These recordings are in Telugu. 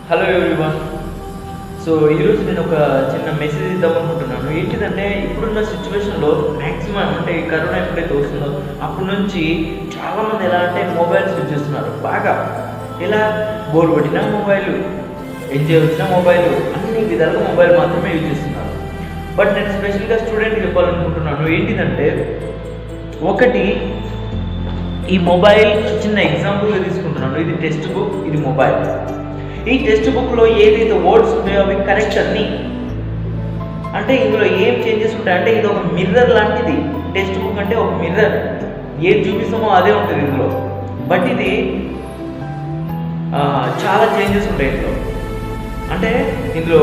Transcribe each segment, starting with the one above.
Hello everyone. సో ఈరోజు నేను ఒక చిన్న మెసేజ్ ఇద్దాం అనుకుంటున్నాను. ఏంటిదంటే ఇప్పుడున్న సిచ్యువేషన్లో మ్యాక్సిమం అంటే ఈ కరోనా ఎప్పుడైతే వస్తుందో అప్పటి నుంచి చాలామంది ఎలా అంటే మొబైల్స్ యూజ్ చేస్తున్నారు. బాగా ఎలా బోర్ కొట్టిన మొబైల్, ఎంజాయ్ వచ్చిన మొబైల్, అన్ని విధాలుగా మొబైల్ మాత్రమే యూజ్ చేస్తున్నారు. బట్ నేను స్పెషల్గా స్టూడెంట్కి చెప్పాలనుకుంటున్నాను ఏంటిదంటే, ఒకటి ఈ మొబైల్ చిన్న ఎగ్జాంపుల్గా తీసుకుంటున్నాను. ఇది టెక్స్ట్ బుక్, ఇది మొబైల్. ఈ టెక్స్ట్ బుక్లో ఏదైతే వర్డ్స్ ఉంటాయో అవి కరెక్ట్ అన్ని, అంటే ఇందులో ఏం చేంజెస్ ఉంటాయంటే ఇది ఒక మిర్రర్ లాంటిది. టెక్స్ట్ బుక్ అంటే ఒక మిర్రర్, ఏది చూపిస్తామో అదే ఉంటుంది ఇందులో. బట్ ఇది చాలా చేంజెస్ ఉంటాయి ఇందులో. అంటే ఇందులో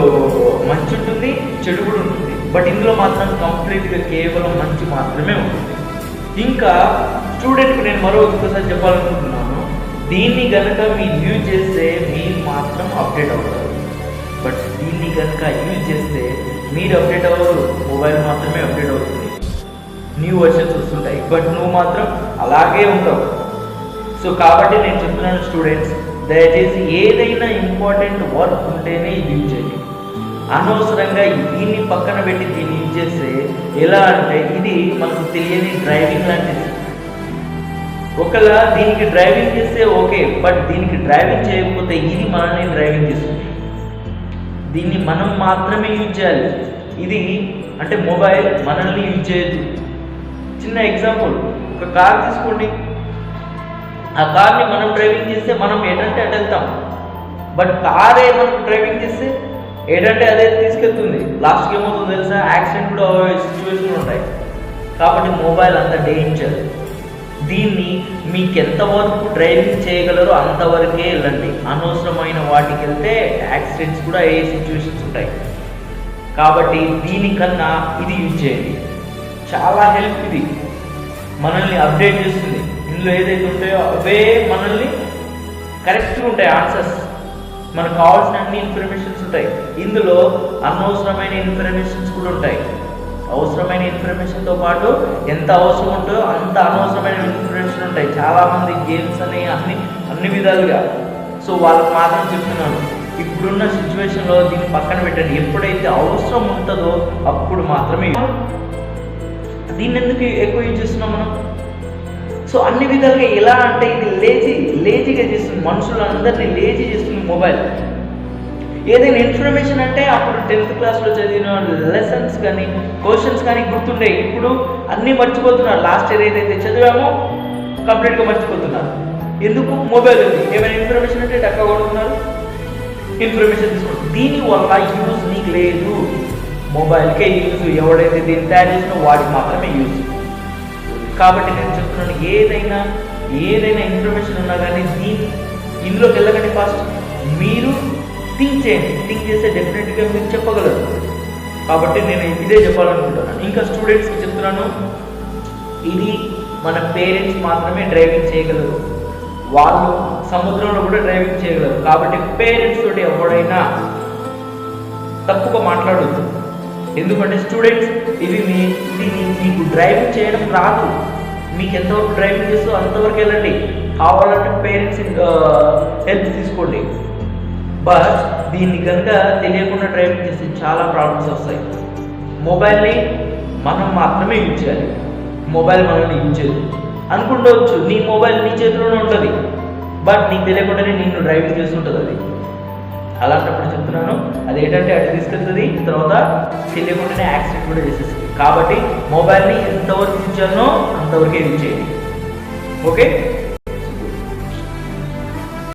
మంచి ఉంటుంది, చెడు కూడా ఉంటుంది. బట్ ఇందులో మాత్రం కంప్లీట్గా కేవలం మంచి మాత్రమే ఉంటుంది. ఇంకా స్టూడెంట్కి నేను మరొకసారి చెప్పాలనుకుంటున్నాను, దీన్ని కనుక మీరు యూజ్ చేస్తే మీరు మాత్రం అప్డేట్ అవుతారు. బట్ దీన్ని కనుక యూజ్ చేస్తే మీరు అప్డేట్ అవ్వరు, మొబైల్ మాత్రమే అప్డేట్ అవుతుంది. న్యూ వర్షన్స్ వస్తుంటాయి, బట్ నువ్వు మాత్రం అలాగే ఉంటావు. సో కాబట్టి నేను చెప్తున్నాను స్టూడెంట్స్, దయచేసి ఏదైనా ఇంపార్టెంట్ వర్క్ ఉంటేనే ఇది యూజ్ చేయండి. అనవసరంగా దీన్ని పక్కన పెట్టి దీన్ని యూజ్ చేస్తే ఎలా అంటే ఇది మనకు తెలియని డ్రైవింగ్ లాంటిది. ఒకవేళ దీనికి డ్రైవింగ్ చేస్తే ఓకే, బట్ దీనికి డ్రైవింగ్ చేయకపోతే ఇది మనల్ని డ్రైవింగ్ చేస్తుంది. దీన్ని మనం మాత్రమే యూజ్ చేయాలి. ఇది అంటే మొబైల్ మనల్ని యూజ్ చేయదు. చిన్న ఎగ్జాంపుల్, ఒక కార్ తీసుకోండి. ఆ కార్ని మనం డ్రైవింగ్ చేస్తే మనం ఏంటంటే అటు వెళ్తాం. బట్ కారే మనం డ్రైవింగ్ చేస్తే ఏంటంటే అదే తీసుకెళ్తుంది. లాస్ట్కి ఏమవుతుందో తెలుసా, యాక్సిడెంట్ కూడా సిచ్యువేషన్లు ఉంటాయి. కాబట్టి మొబైల్ అంత డేంజర్. దీన్ని మీకు ఎంతవరకు డ్రైవింగ్ చేయగలరో అంతవరకే వెళ్ళండి. అనవసరమైన వాటికి వెళ్తే యాక్సిడెంట్స్ కూడా అయ్యే సిచ్యువేషన్స్ ఉంటాయి. కాబట్టి దీనికన్నా ఇది యూజ్ చేయండి. చాలా హెల్ప్ ఇది, మనల్ని అప్డేట్ చేస్తుంది. ఇందులో ఏదైతే ఉంటాయో అవే మనల్ని కరెక్ట్గా ఉంటాయి ఆన్సర్స్. మనకు కావాల్సిన అన్ని ఇన్ఫర్మేషన్స్ ఉంటాయి. ఇందులో అనవసరమైన ఇన్ఫర్మేషన్స్ కూడా ఉంటాయి. అవసరమైన ఇన్ఫర్మేషన్తో పాటు ఎంత అవసరం ఉంటుందో అంత అనవసరమైన ఇన్ఫర్మేషన్ ఉంటాయి. చాలామంది గేమ్స్ అని అన్ని విధాలుగా. సో వాళ్ళకి మాత్రం చెప్తున్నాను, ఇప్పుడున్న సిచ్యువేషన్లో దీన్ని పక్కన పెట్టండి. ఎప్పుడైతే అవసరం ఉంటుందో అప్పుడు మాత్రమే. దీన్ని ఎందుకు ఎక్కువ యూజ్ చేస్తున్నాం మనం? సో అన్ని విధాలుగా ఎలా అంటే ఇది లేజీగా చేస్తుంది, మనుషులందరినీ లేజీ చేస్తుంది మొబైల్. ఏదైనా ఇన్ఫర్మేషన్ అంటే అప్పుడు 10th క్లాస్లో చదివిన లెసన్స్ కానీ క్వశ్చన్స్ కానీ గుర్తుండే. ఇప్పుడు అన్నీ మర్చిపోతున్నారు. లాస్ట్ ఇయర్ ఏదైతే చదివామో కంప్లీట్గా మర్చిపోతున్నారు. ఎందుకు? మొబైల్ ఉంది. ఏమైనా ఇన్ఫర్మేషన్ అంటే టక్కా కొడుతున్నారు, ఇన్ఫర్మేషన్ తీసుకుంటారు. దీనివల్ల యూజ్ నీకు లేదు, మొబైల్కే యూజ్. ఎవడైతే దీన్ని తయారు చేసినా వాడికి మాత్రమే యూజ్. కాబట్టి నేను చెప్తున్నాను, ఏదైనా ఇన్ఫర్మేషన్ ఉన్నా కానీ ఇందులోకి వెళ్ళకండి. ఫస్ట్ మీరు థింక్ చేయండి. థింక్ చేస్తే డెఫినెట్గా మీరు చెప్పగలరు. కాబట్టి నేను ఇదే చెప్పాలనుకుంటున్నాను. ఇంకా స్టూడెంట్స్కి చెప్తున్నాను, ఇది మన పేరెంట్స్ మాత్రమే డ్రైవింగ్ చేయగలరు. వాళ్ళు సముద్రంలో కూడా డ్రైవింగ్ చేయగలరు. కాబట్టి పేరెంట్స్ తోటి ఎవరైనా తప్పుగా మాట్లాడొద్దు. ఎందుకంటే స్టూడెంట్స్ ఇది మీకు డ్రైవింగ్ చేయడం రాదు. మీకు ఎంతవరకు డ్రైవింగ్ చేస్తూ అంతవరకు వెళ్ళండి. కావాలంటే పేరెంట్స్ హెల్ప్ తీసుకోండి. బట్ దీన్ని కనుక తెలియకుండా డ్రైవింగ్ చేస్తే చాలా ప్రాబ్లమ్స్ వస్తాయి. మొబైల్ని మనం మాత్రమే యూజ్ చేయాలి, మొబైల్ మనల్ని యూజ్ చేయదు. అనుకుంటవచ్చు నీ మొబైల్ నీ చేతిలోనే ఉంటుంది, బట్ నీకు తెలియకుండానే నిన్ను డ్రైవింగ్ చేస్తుంటుంది అది. అలాంటప్పుడు చెప్తున్నాను, అది ఏంటంటే అటు తీసుకెళ్తుంది, తర్వాత తెలియకుండానే యాక్సిడెంట్ కూడా చేసేస్తుంది. కాబట్టి మొబైల్ని ఎంతవరకు యూజ్ చేయాలో అంతవరకే యూజ్ చేయండి. ఓకే.